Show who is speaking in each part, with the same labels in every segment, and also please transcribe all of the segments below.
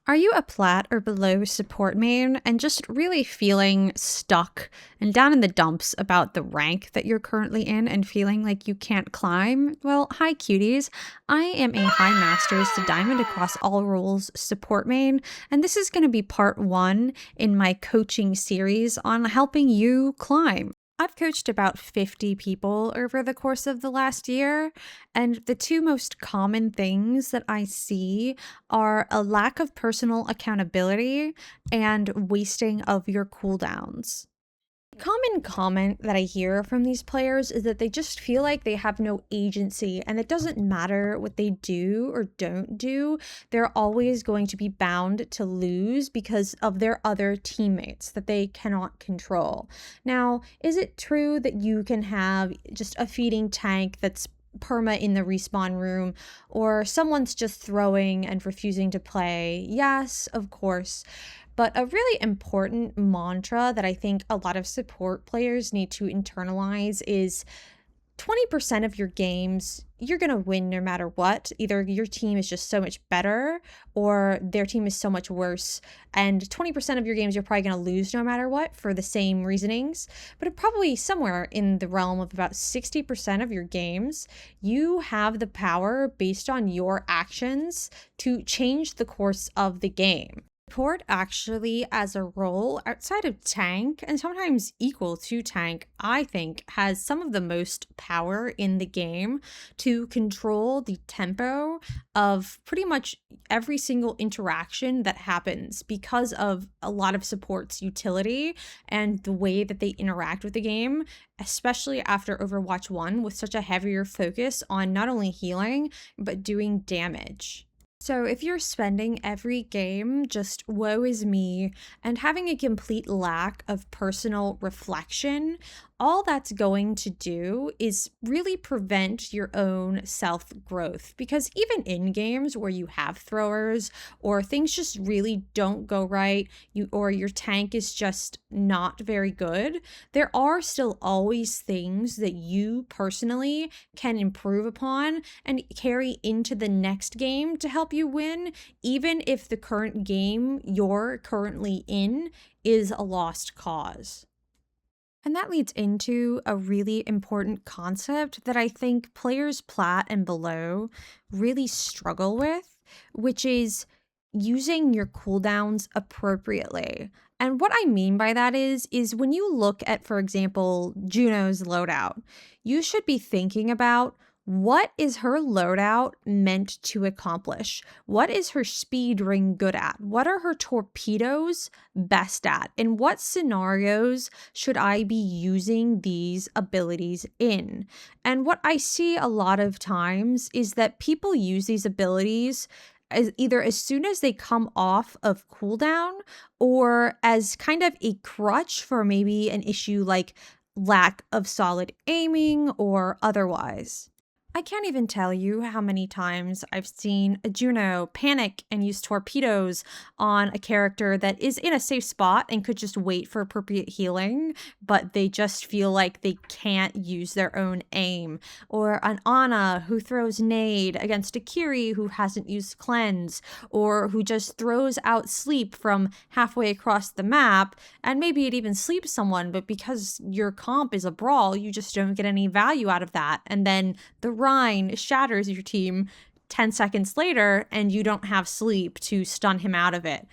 Speaker 1: Are you a plat or below support main and just really feeling stuck and down in the dumps about the rank that you're currently in and feeling like you can't climb? Well, hi cuties. I am a High Masters to Diamond across all roles support main, and this is going to be part one in my coaching series on helping you climb. I've coached about 50 people over the course of the last year, and the two most common things that I see are a lack of personal accountability and wasting of your cooldowns. Common comment that I hear from these players is that they just feel like they have no agency, and it doesn't matter what they do or don't do, they're always going to be bound to lose because of their other teammates that they cannot control. Now, is it true that you can have just a feeding tank that's perma in the respawn room, or someone's just throwing and refusing to play? Yes, of course. But a really important mantra that I think a lot of support players need to internalize is 20% of your games, you're going to win no matter what. Either your team is just so much better or their team is so much worse. And 20% of your games, you're probably going to lose no matter what for the same reasonings. But it probably somewhere in the realm of about 60% of your games, you have the power based on your actions to change the course of the game. Support actually as a role outside of tank and sometimes equal to tank, I think has some of the most power in the game to control the tempo of pretty much every single interaction that happens because of a lot of support's utility and the way that they interact with the game, especially after Overwatch 1 with such a heavier focus on not only healing but doing damage. So if you're spending every game just woe is me and having a complete lack of personal reflection, all that's going to do is really prevent your own self-growth. Because even in games where you have throwers or things just really don't go right, or your tank is just not very good, there are still always things that you personally can improve upon and carry into the next game to help you win, even if the current game you're currently in is a lost cause. And that leads into a really important concept that I think players plat and below really struggle with, which is using your cooldowns appropriately. And what I mean by that is when you look at, for example, Juno's loadout, you should be thinking about what is her loadout meant to accomplish? What is her speed ring good at? What are her torpedoes best at? In what scenarios should I be using these abilities in? And what I see a lot of times is that people use these abilities as either as soon as they come off of cooldown or as kind of a crutch for maybe an issue like lack of solid aiming or otherwise. I can't even tell you how many times I've seen a Juno panic and use torpedoes on a character that is in a safe spot and could just wait for appropriate healing, but they just feel like they can't use their own aim. Or an Ana who throws nade against a Kiri who hasn't used cleanse, or who just throws out sleep from halfway across the map, and maybe it even sleeps someone, but because your comp is a brawl, you just don't get any value out of that. And then the Rhine shatters your team 10 seconds later and you don't have sleep to stun him out of it.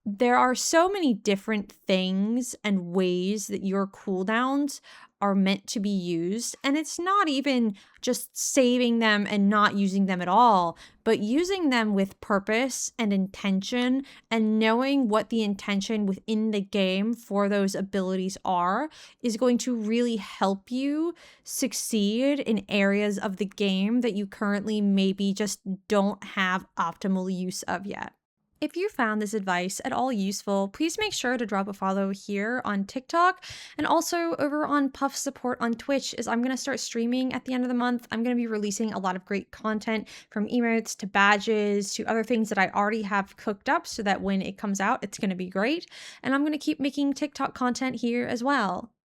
Speaker 1: There are so many different things and ways that your cooldowns are meant to be used, and it's not even just saving them and not using them at all, but using them with purpose and intention, and knowing what the intention within the game for those abilities are is going to really help you succeed in areas of the game that you currently maybe just don't have optimal use of yet. If you found this advice at all useful, please make sure to drop a follow here on TikTok and also over on Puff Support on Twitch, as I'm going to start streaming at the end of the month. I'm going to be releasing a lot of great content, from emotes to badges to other things that I already have cooked up so that when it comes out, it's going to be great. And I'm going to keep making TikTok content here as well.